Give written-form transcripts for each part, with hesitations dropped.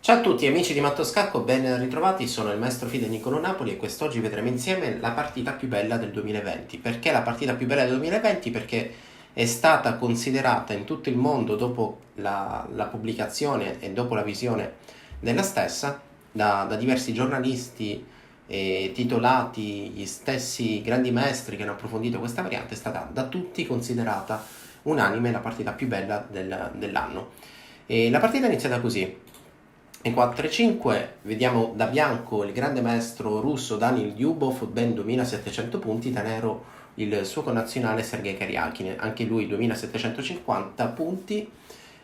Ciao a tutti amici di Matto Scacco, ben ritrovati, sono il maestro Fide Nicolo Napoli e quest'oggi vedremo insieme la partita più bella del 2020. Perché la partita più bella del 2020? Perché è stata considerata in tutto il mondo dopo la pubblicazione e dopo la visione della stessa da diversi giornalisti titolati, gli stessi grandi maestri che hanno approfondito questa variante, è stata da tutti considerata unanime la partita più bella dell'anno. E la partita è iniziata così. In 4-5 vediamo da bianco il grande maestro russo Daniil Lyubov, ben 2700 punti, da nero il suo connazionale Sergei Karyakin, anche lui 2750 punti.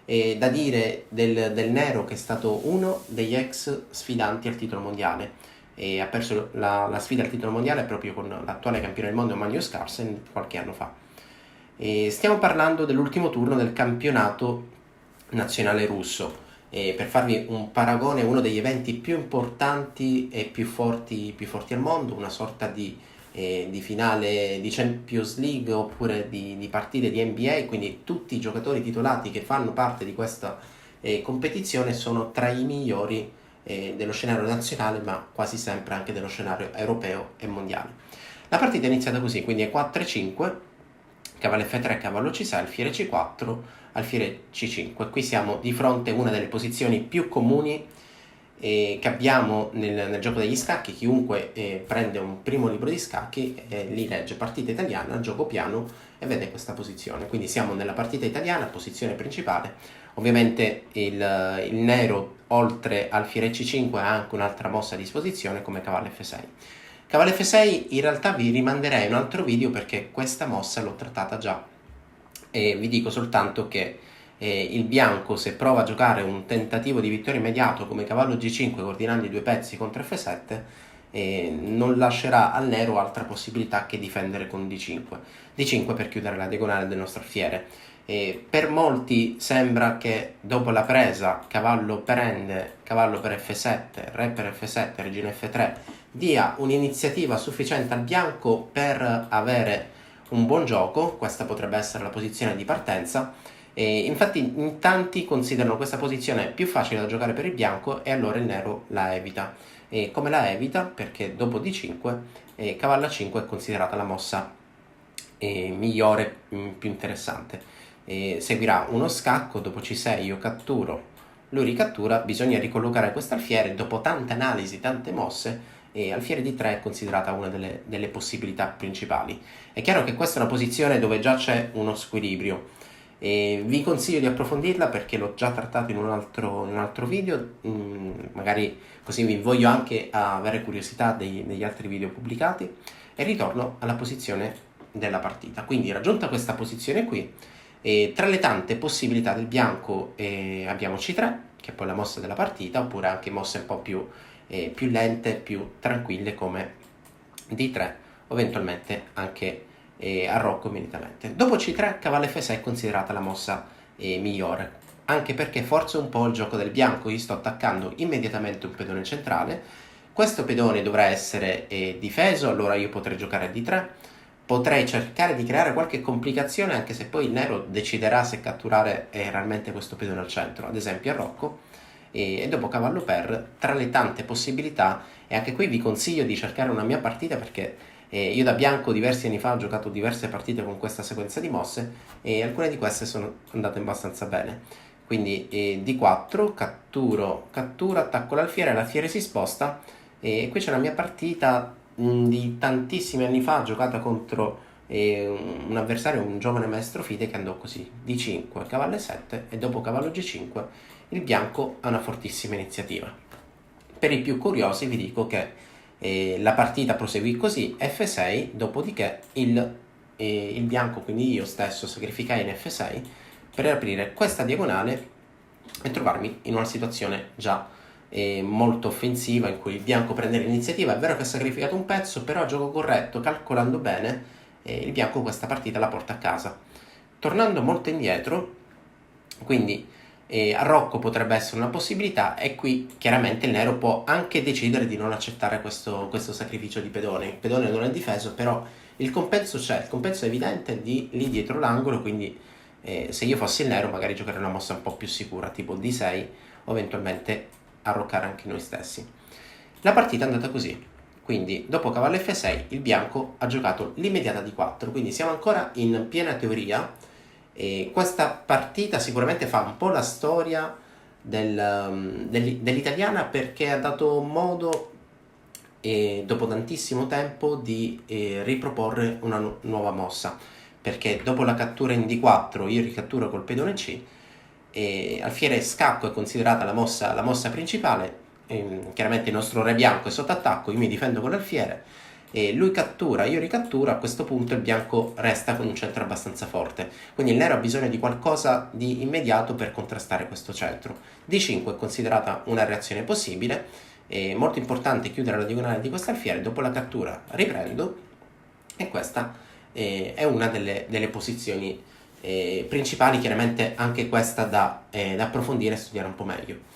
E da dire del nero che è stato uno degli ex sfidanti al titolo mondiale e ha perso la sfida al titolo mondiale proprio con l'attuale campione del mondo Magnus Carlsen qualche anno fa. E stiamo parlando dell'ultimo turno del campionato nazionale russo. E per farvi un paragone, uno degli eventi più importanti e più forti al mondo, una sorta di finale di Champions League oppure di partite di NBA, quindi tutti i giocatori titolati che fanno parte di questa competizione sono tra i migliori dello scenario nazionale, ma quasi sempre anche dello scenario europeo e mondiale. La partita è iniziata così, quindi è 4-5, cavallo F3, cavallo C6, alfiere C4, alfiere C5. Qui siamo di fronte a una delle posizioni più comuni che abbiamo nel gioco degli scacchi. Chiunque prende un primo libro di scacchi li legge partita italiana, gioco piano e vede questa posizione. Quindi siamo nella partita italiana, posizione principale. Ovviamente il nero oltre alfiere C5 ha anche un'altra mossa a disposizione come cavallo F6. Cavallo F6 in realtà vi rimanderei un altro video perché questa mossa l'ho trattata già e vi dico soltanto che il bianco, se prova a giocare un tentativo di vittoria immediato come cavallo G5 coordinando i due pezzi contro F7, non lascerà al nero altra possibilità che difendere con D5 per chiudere la diagonale del nostro alfiere. Per molti sembra che dopo la presa cavallo prende, cavallo per F7, re per F7, regina F3 dia un'iniziativa sufficiente al bianco per avere un buon gioco. Questa potrebbe essere la posizione di partenza. Infatti in tanti considerano questa posizione più facile da giocare per il bianco e allora il nero la evita. Come la evita? Perché dopo D5 cavallo A5 è considerata la mossa migliore, più interessante. Seguirà uno scacco, dopo C6 io catturo, lui ricattura, bisogna ricollocare questo alfiere. Dopo tante analisi, tante mosse, alfiere D3 è considerata una delle possibilità principali. È chiaro che questa è una posizione dove già c'è uno squilibrio. Vi consiglio di approfondirla perché l'ho già trattato in un altro video, magari così vi invoglio anche a avere curiosità degli altri video pubblicati. E ritorno alla posizione della partita. Quindi raggiunta questa posizione qui, tra le tante possibilità del bianco abbiamo C3, che è poi la mossa della partita, oppure anche mosse un po' più lente, più tranquille come D3 o eventualmente anche arrocco immediatamente. Dopo C3 cavallo F6 è considerata la mossa migliore, anche perché forza un po' il gioco del bianco. Io sto attaccando immediatamente un pedone centrale, questo pedone dovrà essere difeso, allora io potrei giocare a D3, potrei cercare di creare qualche complicazione anche se poi il nero deciderà se catturare realmente questo pedone al centro, ad esempio arrocco, e dopo cavallo per, tra le tante possibilità. E anche qui vi consiglio di cercare una mia partita perché io da bianco diversi anni fa ho giocato diverse partite con questa sequenza di mosse e alcune di queste sono andate abbastanza bene. Quindi D4, cattura, attacco l'alfiere si sposta e qui c'è una mia partita di tantissimi anni fa giocata contro un avversario, un giovane maestro Fide, che andò così: D5, cavallo E7 e dopo cavallo G5 il bianco ha una fortissima iniziativa. Per i più curiosi vi dico che la partita proseguì così: F6, dopodiché il bianco, quindi io stesso, sacrificai in F6 per aprire questa diagonale e trovarmi in una situazione già molto offensiva in cui il bianco prende l'iniziativa. È vero che ha sacrificato un pezzo, però a gioco corretto, calcolando bene, il bianco questa partita la porta a casa. Tornando molto indietro, quindi arrocco potrebbe essere una possibilità, e qui chiaramente il nero può anche decidere di non accettare questo sacrificio di pedone. Il pedone non è difeso, però il compenso c'è, il compenso è evidente lì dietro l'angolo, quindi se io fossi il nero magari giocherei una mossa un po' più sicura, tipo D6 o eventualmente arroccare anche noi stessi. La partita è andata così, quindi dopo cavallo F6 il bianco ha giocato l'immediata D4, quindi siamo ancora in piena teoria e questa partita sicuramente fa un po' la storia dell'italiana, perché ha dato modo dopo tantissimo tempo di riproporre una nuova mossa, perché dopo la cattura in D4 io ricatturo col pedone C, e alfiere scacco è considerata la mossa principale. Chiaramente il nostro re bianco è sotto attacco, io mi difendo con l'alfiere, lui cattura, io ricatturo. A questo punto il bianco resta con un centro abbastanza forte, quindi il nero ha bisogno di qualcosa di immediato per contrastare questo centro. D5 è considerata una reazione possibile, è molto importante chiudere la diagonale di questo alfiere. Dopo la cattura riprendo, e questa è una delle posizioni principali, chiaramente anche questa da approfondire e studiare un po' meglio.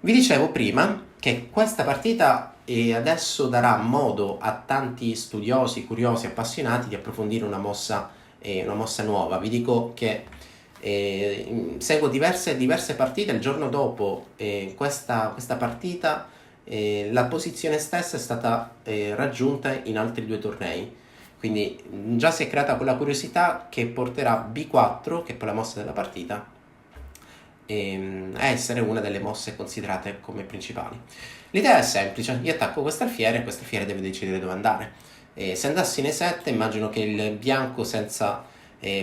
Vi dicevo prima che questa partita adesso darà modo a tanti studiosi, curiosi, appassionati di approfondire una mossa nuova. Vi dico che seguo diverse partite. Il giorno dopo questa partita la posizione stessa è stata raggiunta in altri 2 tornei, quindi già si è creata quella curiosità che porterà B4, che è poi la mossa della partita, a essere una delle mosse considerate come principali. L'idea è semplice: io attacco questo alfiere e questo alfiere deve decidere dove andare. Se andassi in E7, immagino che il bianco, senza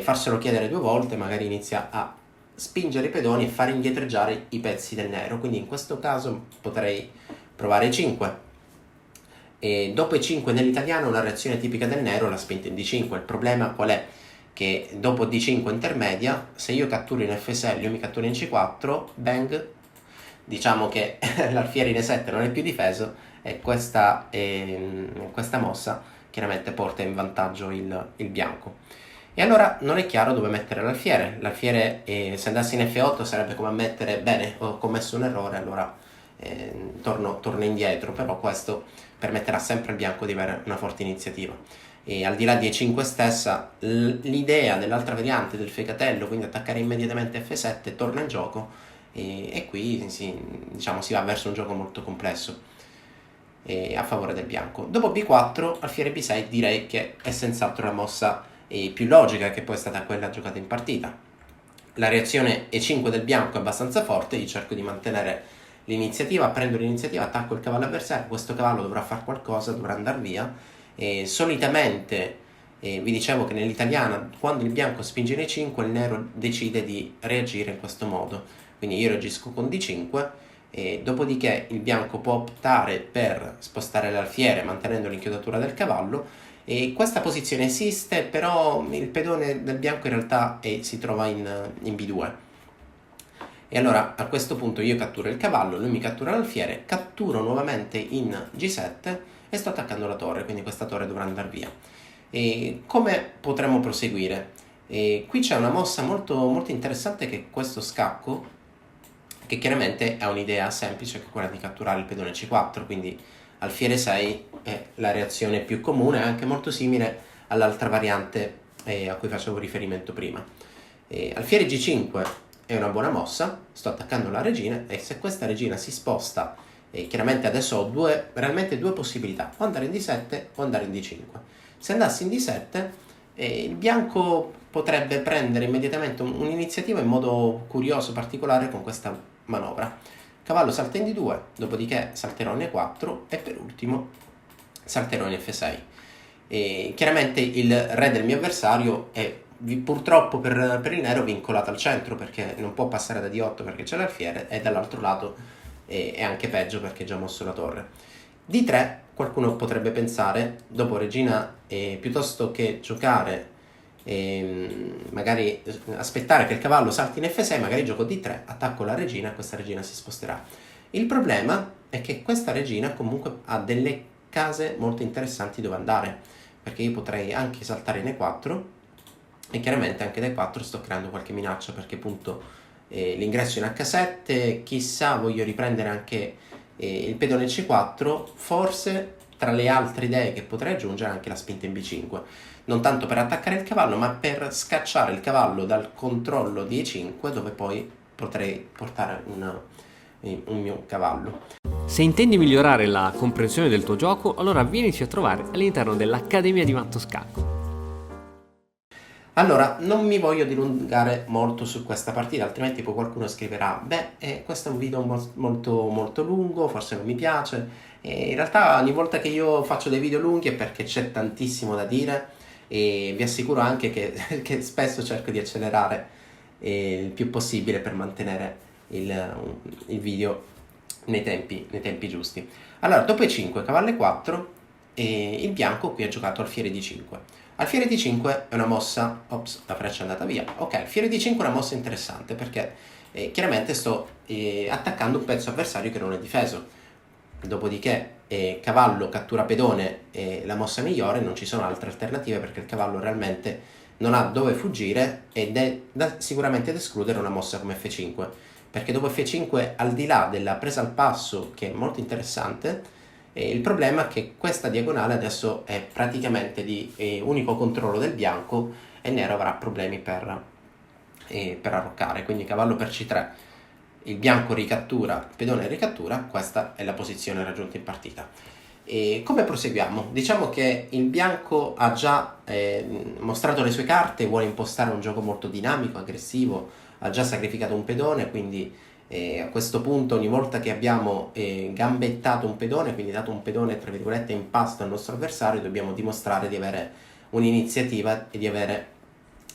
farselo chiedere 2 volte, magari inizia a spingere i pedoni e fare indietreggiare i pezzi del nero, quindi in questo caso potrei provare E5. E dopo E5 nell'italiano la reazione tipica del nero è la spinta in D5. Il problema qual è? Che dopo D5 intermedia, se io catturo in F6 io mi catturo in C4, bang, diciamo che l'alfiere in E7 non è più difeso, e questa mossa chiaramente porta in vantaggio il bianco. E allora non è chiaro dove mettere l'alfiere. L'alfiere, se andassi in F8 sarebbe come ammettere: bene, ho commesso un errore, allora torno indietro. Però questo permetterà sempre al bianco di avere una forte iniziativa. E al di là di E5 stessa, l'idea dell'altra variante del fegatello, quindi attaccare immediatamente F7, torna in gioco, e qui si va verso un gioco molto complesso a favore del bianco. Dopo B4, alfiere B6 direi che è senz'altro la mossa più logica, che poi è stata quella giocata in partita. La reazione E5 del bianco è abbastanza forte, io cerco di mantenere l'iniziativa, prendo l'iniziativa, attacco il cavallo avversario, questo cavallo dovrà fare qualcosa, dovrà andare via. Solitamente vi dicevo che nell'italiana, quando il bianco spinge in E5, il nero decide di reagire in questo modo, quindi io reagisco con D5, dopodiché il bianco può optare per spostare l'alfiere mantenendo l'inchiodatura del cavallo, e questa posizione esiste, però il pedone del bianco in realtà si trova in B2. E allora a questo punto io catturo il cavallo, lui mi cattura l'alfiere, catturo nuovamente in G7 e sto attaccando la torre, quindi questa torre dovrà andare via. E come potremmo proseguire? Qui c'è una mossa molto, molto interessante, che è questo scacco, che chiaramente ha un'idea semplice, che è quella di catturare il pedone C4, quindi alfiere 6 è la reazione più comune, anche molto simile all'altra variante a cui facevo riferimento prima. Alfiere G5 è una buona mossa, sto attaccando la regina, e se questa regina si sposta, chiaramente adesso ho realmente due possibilità: o andare in D7 o andare in D5. Se andassi in D7 il bianco potrebbe prendere immediatamente un'iniziativa in modo curioso, particolare, con questa manovra. Cavallo salta in D2, dopodiché salterò in E4 e per ultimo salterò in F6. Chiaramente il re del mio avversario è purtroppo per il nero vincolato al centro, perché non può passare da D8 perché c'è l'alfiere, e dall'altro lato è anche peggio perché ha già mosso la torre. D3, qualcuno potrebbe pensare, dopo regina, piuttosto che giocare, magari aspettare che il cavallo salti in F6, magari gioco D3, attacco la regina e questa regina si sposterà. Il problema è che questa regina comunque ha delle case molto interessanti dove andare, perché io potrei anche saltare in E4, e chiaramente anche da E4 sto creando qualche minaccia, perché appunto l'ingresso in H7, chissà, voglio riprendere anche il pedone C4, forse tra le altre idee che potrei aggiungere anche la spinta in B5, non tanto per attaccare il cavallo, ma per scacciare il cavallo dal controllo di E5, dove poi potrei portare un mio cavallo. Se intendi migliorare la comprensione del tuo gioco, allora vienici a trovare all'interno dell'Accademia di Matto Scacco. Allora, non mi voglio dilungare molto su questa partita, altrimenti poi qualcuno scriverà: beh, questo è un video molto, molto lungo, forse non mi piace. E in realtà ogni volta che io faccio dei video lunghi è perché c'è tantissimo da dire, e vi assicuro anche che spesso cerco di accelerare il più possibile per mantenere il video nei tempi giusti. Allora, dopo E5, cavallo E4, e il bianco qui ha giocato alfiere D5. Alfiere D5 è una mossa, ops, la freccia è andata via. Ok, alfiere D5 è una mossa interessante perché chiaramente sto attaccando un pezzo avversario che non è difeso. Dopodiché cavallo cattura pedone è la mossa migliore, non ci sono altre alternative perché il cavallo realmente non ha dove fuggire ed è sicuramente da escludere una mossa come F5, perché dopo F5, al di là della presa al passo, che è molto interessante, il problema è che questa diagonale adesso è praticamente di unico controllo del bianco e il nero avrà problemi per arroccare. Quindi cavallo per C3, il bianco ricattura, il pedone ricattura, questa è la posizione raggiunta in partita. E come proseguiamo? Diciamo che il bianco ha già mostrato le sue carte, vuole impostare un gioco molto dinamico, aggressivo, ha già sacrificato un pedone, quindi a questo punto ogni volta che abbiamo gambettato un pedone, quindi dato un pedone tra virgolette in pasto al nostro avversario, dobbiamo dimostrare di avere un'iniziativa e di avere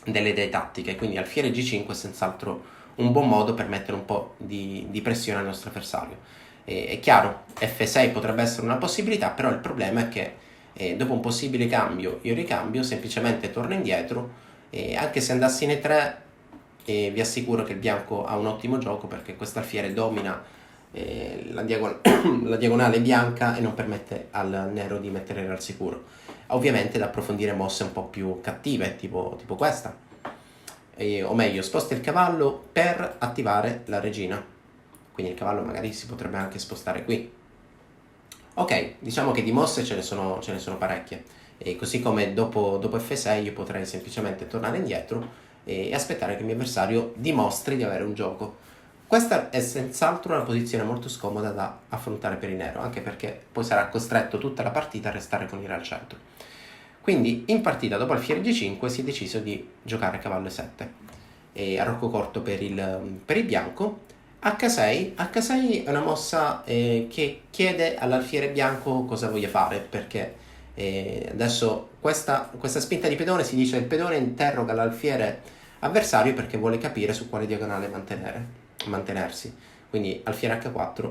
delle idee tattiche. Quindi alfiere G5 è senz'altro un buon modo per mettere un po' di pressione al nostro avversario. È chiaro, F6 potrebbe essere una possibilità, però il problema è che dopo un possibile cambio io ricambio, semplicemente torno indietro, e anche se andassi in E3 vi assicuro che il bianco ha un ottimo gioco perché questo alfiere domina la diagonale bianca e non permette al nero di mettere al sicuro. Ovviamente da approfondire mosse un po' più cattive, tipo questa. O meglio, sposta il cavallo per attivare la regina. Quindi il cavallo magari si potrebbe anche spostare qui. Ok, diciamo che di mosse ce ne sono parecchie. E così come dopo F6 io potrei semplicemente tornare indietro e aspettare che il mio avversario dimostri di avere un gioco. Questa è senz'altro una posizione molto scomoda da affrontare per il nero, anche perché poi sarà costretto tutta la partita a restare con il re al centro. Quindi in partita dopo alfiere G5 si è deciso di giocare cavallo E7 e a rocco corto per il bianco. H6 è una mossa che chiede all'alfiere bianco cosa voglia fare, perché adesso questa spinta di pedone si dice il pedone interroga l'alfiere avversario perché vuole capire su quale diagonale mantenersi. Quindi alfiere H4 è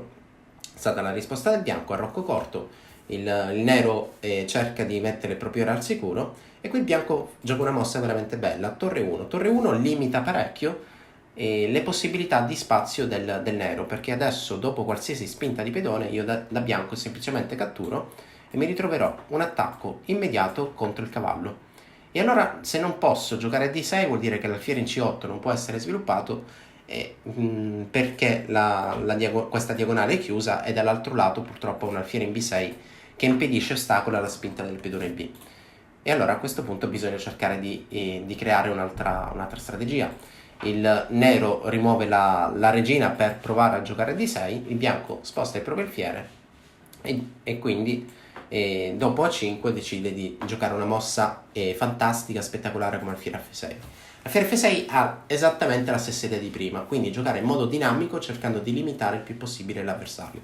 stata la risposta del bianco. A rocco corto il nero cerca di mettere il proprio re al sicuro e qui il bianco gioca una mossa veramente bella. Torre 1 limita parecchio le possibilità di spazio del nero, perché adesso dopo qualsiasi spinta di pedone io da bianco semplicemente catturo e mi ritroverò un attacco immediato contro il cavallo. E allora se non posso giocare a D6 vuol dire che l'alfiere in C8 non può essere sviluppato perché questa diagonale è chiusa e dall'altro lato purtroppo ho un alfiere in B6 che impedisce e ostacola la spinta del pedone B. E allora a questo punto bisogna cercare di creare un'altra strategia. Il nero rimuove la regina per provare a giocare a D6, il bianco sposta il proprio alfiere e quindi dopo A5 decide di giocare una mossa fantastica, spettacolare come alfiere F6. Alfiere F6 ha esattamente la stessa idea di prima, quindi giocare in modo dinamico cercando di limitare il più possibile l'avversario.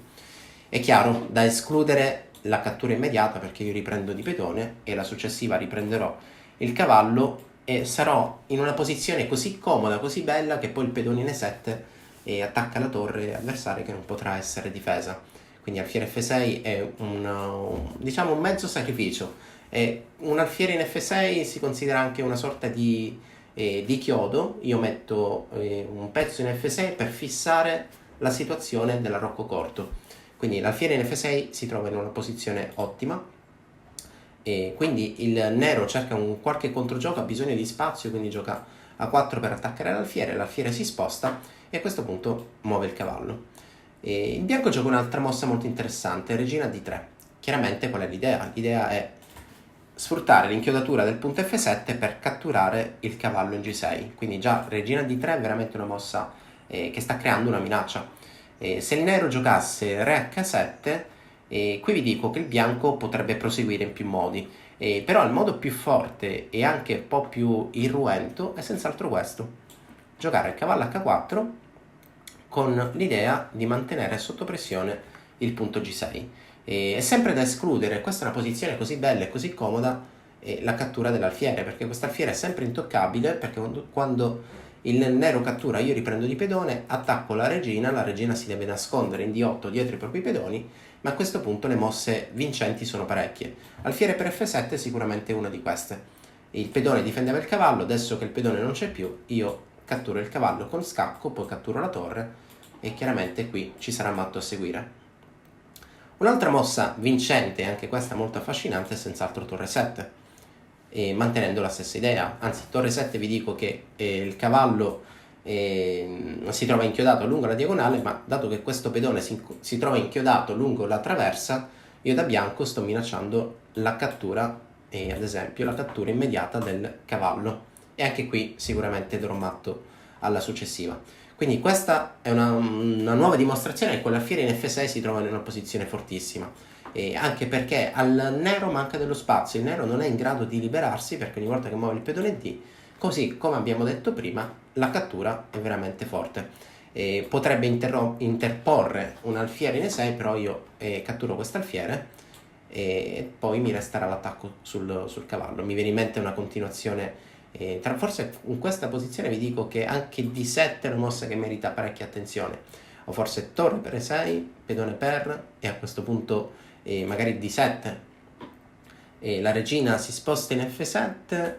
È chiaro, da escludere la cattura immediata perché io riprendo di pedone e la successiva riprenderò il cavallo e sarò in una posizione così comoda, così bella che poi il pedone in E7 attacca la torre avversaria che non potrà essere difesa. Quindi alfiere F6 è diciamo un mezzo sacrificio. Un alfiere in F6 si considera anche una sorta di chiodo. Io metto un pezzo in F6 per fissare la situazione della rocco corto. Quindi l'alfiere in F6 si trova in una posizione ottima e quindi il nero cerca un qualche controgioco, ha bisogno di spazio, quindi gioca A4 per attaccare l'alfiere si sposta e a questo punto muove il cavallo. E il bianco gioca un'altra mossa molto interessante, regina D3. Chiaramente qual è l'idea? L'idea è sfruttare l'inchiodatura del punto F7 per catturare il cavallo in G6, quindi già regina D3 è veramente una mossa che sta creando una minaccia. Se il nero giocasse re H7, qui vi dico che il bianco potrebbe proseguire in più modi, però il modo più forte e anche un po' più irruento è senz'altro questo: giocare il cavallo H4 con l'idea di mantenere sotto pressione il punto G6. È sempre da escludere, questa è una posizione così bella e così comoda, la cattura dell'alfiere, perché quest'alfiere è sempre intoccabile, perché quando il nero cattura io riprendo di pedone, attacco la regina si deve nascondere in D8 dietro i propri pedoni, ma a questo punto le mosse vincenti sono parecchie. Alfiere per F7 è sicuramente una di queste. Il pedone difendeva il cavallo, adesso che il pedone non c'è più, io catturo il cavallo con scacco, poi catturo la torre e chiaramente qui ci sarà matto a seguire. Un'altra mossa vincente, anche questa molto affascinante, è senz'altro torre 7, mantenendo la stessa idea. Anzi, torre 7 vi dico che il cavallo si trova inchiodato lungo la diagonale, ma dato che questo pedone si trova inchiodato lungo la traversa, io da bianco sto minacciando la cattura, ad esempio la cattura immediata del cavallo, e anche qui sicuramente darò matto alla successiva. Quindi questa è una nuova dimostrazione che con l'alfiere in F6 si trova in una posizione fortissima, anche perché al nero manca dello spazio, il nero non è in grado di liberarsi perché ogni volta che muove il pedone D, così come abbiamo detto prima, la cattura è veramente forte. Potrebbe interporre un alfiere in E6, però io catturo quest'alfiere e poi mi resterà l'attacco sul cavallo. Mi viene in mente una continuazione. Forse in questa posizione vi dico che anche D7 è una mossa che merita parecchia attenzione, o forse torre per E6, pedone per, e a questo punto magari D7, la regina si sposta in F7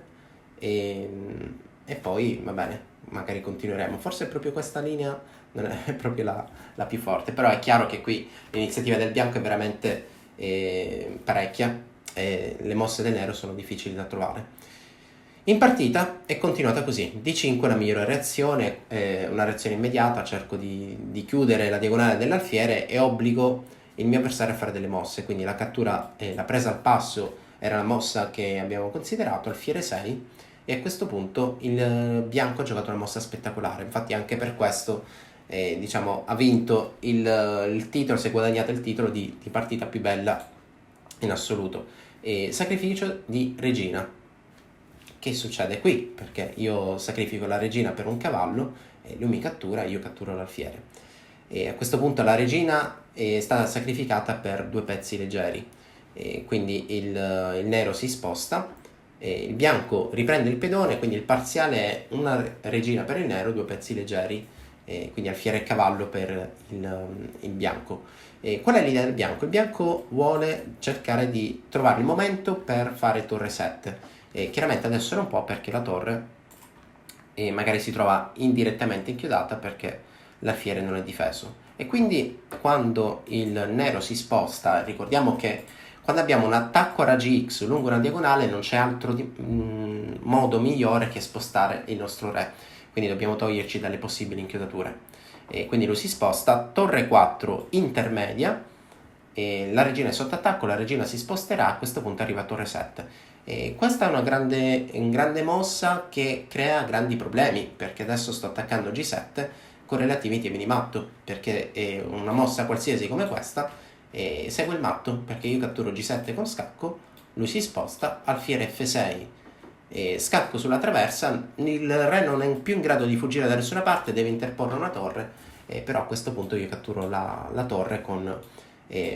e poi va bene, magari continueremo. Forse è proprio questa linea, non è proprio la più forte, però è chiaro che qui l'iniziativa del bianco è veramente parecchia, le mosse del nero sono difficili da trovare. In partita è continuata così: D5 la migliore reazione, una reazione immediata, cerco di chiudere la diagonale dell'alfiere e obbligo il mio avversario a fare delle mosse, quindi la cattura, la presa al passo era la mossa che abbiamo considerato, alfiere 6, e a questo punto il bianco ha giocato una mossa spettacolare, infatti anche per questo diciamo ha vinto il titolo, si è guadagnato il titolo di partita più bella in assoluto. Sacrificio di regina. Che succede qui? Perché io sacrifico la regina per un cavallo, lui mi cattura e io catturo l'alfiere. E a questo punto la regina è stata sacrificata per 2 pezzi leggeri, quindi il nero si sposta, il bianco riprende il pedone, quindi il parziale è una regina per il nero, 2 pezzi leggeri, quindi alfiere e cavallo per il bianco. Qual è l'idea del bianco? Il bianco vuole cercare di trovare il momento per fare torre 7. Chiaramente adesso non può perché la torre magari si trova indirettamente inchiodata perché l'alfiere non è difeso, e quindi quando il nero si sposta, ricordiamo che quando abbiamo un attacco a raggi X lungo una diagonale non c'è altro modo migliore che spostare il nostro re, quindi dobbiamo toglierci dalle possibili inchiodature, quindi lui si sposta, torre 4 intermedia, la regina è sotto attacco, la regina si sposterà, a questo punto arriva torre 7. Questa è una grande mossa che crea grandi problemi, perché adesso sto attaccando G7 con relativi temi di matto, perché una mossa qualsiasi come questa segue il matto, perché io catturo G7 con scacco, lui si sposta, alfiere F6, scacco sulla traversa, il re non è più in grado di fuggire da nessuna parte, deve interporre una torre, però a questo punto io catturo la torre con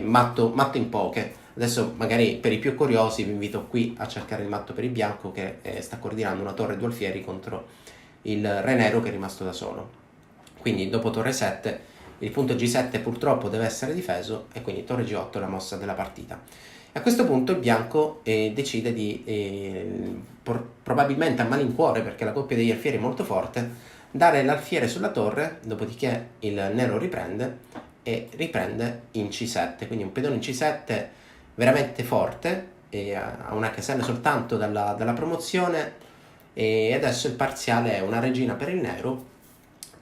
matto in poche. Adesso magari per i più curiosi vi invito qui a cercare il matto per il bianco che sta coordinando una torre 2 alfieri contro il re nero che è rimasto da solo. Quindi dopo torre 7 il punto G7 purtroppo deve essere difeso e quindi torre G8 è la mossa della partita. A questo punto il bianco decide di, probabilmente a malincuore perché la coppia degli alfieri è molto forte, dare l'alfiere sulla torre, dopodiché il nero riprende e riprende in C7, quindi un pedone in C7 veramente forte, ha un HSL soltanto dalla promozione, e adesso il parziale è una regina per il nero,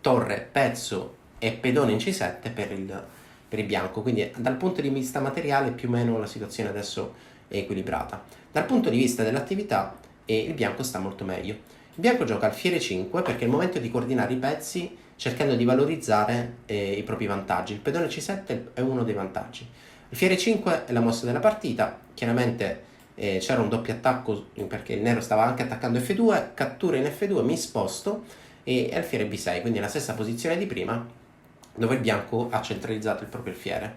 torre, pezzo e pedone in C7 per il bianco, quindi dal punto di vista materiale più o meno la situazione adesso è equilibrata. Dal punto di vista dell'attività il bianco sta molto meglio. Il bianco gioca alfiere 5 perché è il momento di coordinare i pezzi cercando di valorizzare i propri vantaggi. Il pedone C7 è uno dei vantaggi. Il fiere 5 è la mossa della partita, chiaramente c'era un doppio attacco perché il nero stava anche attaccando F2, cattura in F2, mi sposto e alfiere B6, quindi la stessa posizione di prima dove il bianco ha centralizzato il proprio alfiere.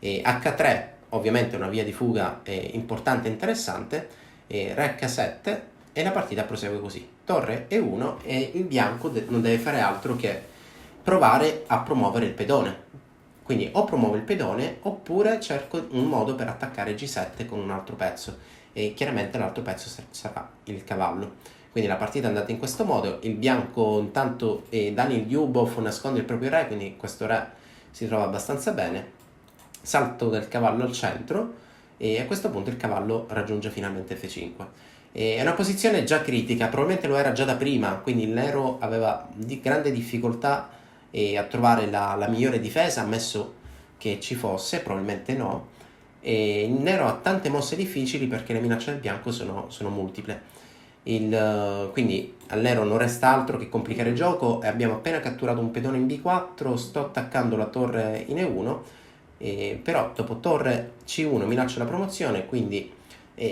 H3 ovviamente è una via di fuga importante e interessante, Re H7 e la partita prosegue così, torre E1 e il bianco non deve fare altro che provare a promuovere il pedone. Quindi o promuovo il pedone oppure cerco un modo per attaccare G7 con un altro pezzo e chiaramente l'altro pezzo sarà il cavallo. Quindi la partita è andata in questo modo, il bianco intanto Daniil Lyubov nasconde il proprio re, quindi questo re si trova abbastanza bene, salto del cavallo al centro e a questo punto il cavallo raggiunge finalmente F5. È una posizione già critica, probabilmente lo era già da prima, quindi il nero aveva grande difficoltà a trovare la migliore difesa, ammesso che ci fosse, probabilmente no. E il nero ha tante mosse difficili perché le minacce del bianco sono multiple. Quindi al nero non resta altro che complicare il gioco e abbiamo appena catturato un pedone in B4, sto attaccando la torre in E1, però dopo torre C1 minaccia la promozione, quindi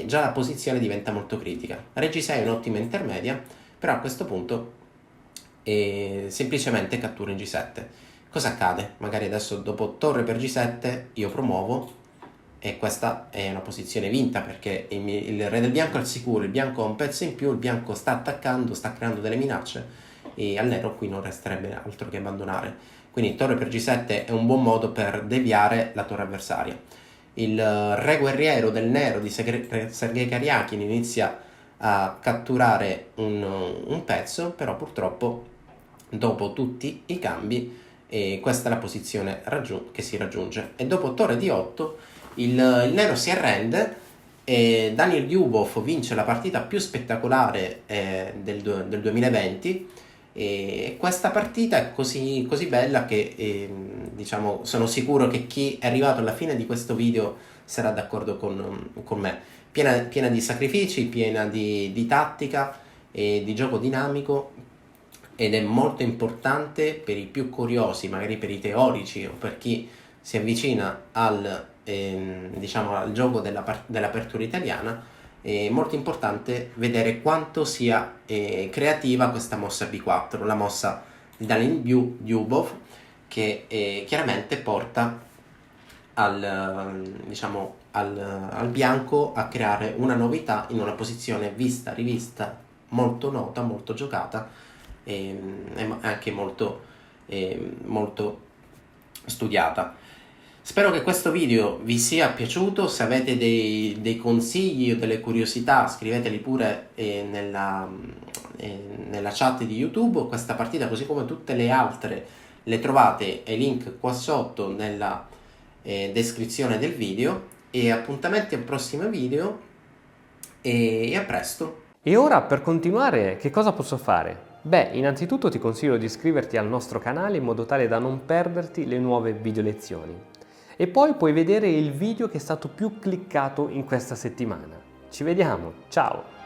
già la posizione diventa molto critica. Re G6 è un'ottima intermedia, però a questo punto semplicemente cattura in G7. Cosa accade? Magari adesso dopo torre per G7 io promuovo e questa è una posizione vinta perché il re del bianco è al sicuro, il bianco ha un pezzo in più, il bianco sta attaccando, sta creando delle minacce e al nero qui non resterebbe altro che abbandonare. Quindi torre per G7 è un buon modo per deviare la torre avversaria. Il re guerriero del nero di Sergei Karjakin inizia a catturare un pezzo, però purtroppo dopo tutti i cambi questa è la posizione che si raggiunge e dopo torre D8 il nero si arrende e Daniil Lyubov vince la partita più spettacolare del 2020 e questa partita è così bella che diciamo sono sicuro che chi è arrivato alla fine di questo video sarà d'accordo con me, piena di sacrifici, piena di tattica e di gioco dinamico ed è molto importante per i più curiosi, magari per i teorici o per chi si avvicina al gioco dell'apertura italiana. È molto importante vedere quanto sia creativa questa mossa B4, la mossa di Daniil Lyubov che chiaramente porta al bianco a creare una novità in una posizione vista, rivista, molto nota, molto giocata e anche molto studiata. Spero che questo video vi sia piaciuto, se avete dei consigli o delle curiosità scriveteli pure nella chat di YouTube. Questa partita, così come tutte le altre, le trovate ai link qua sotto nella descrizione del video e appuntamenti al prossimo video e a presto. E ora per continuare che cosa posso fare? Beh, innanzitutto ti consiglio di iscriverti al nostro canale in modo tale da non perderti le nuove video lezioni. E poi puoi vedere il video che è stato più cliccato in questa settimana. Ci vediamo, ciao!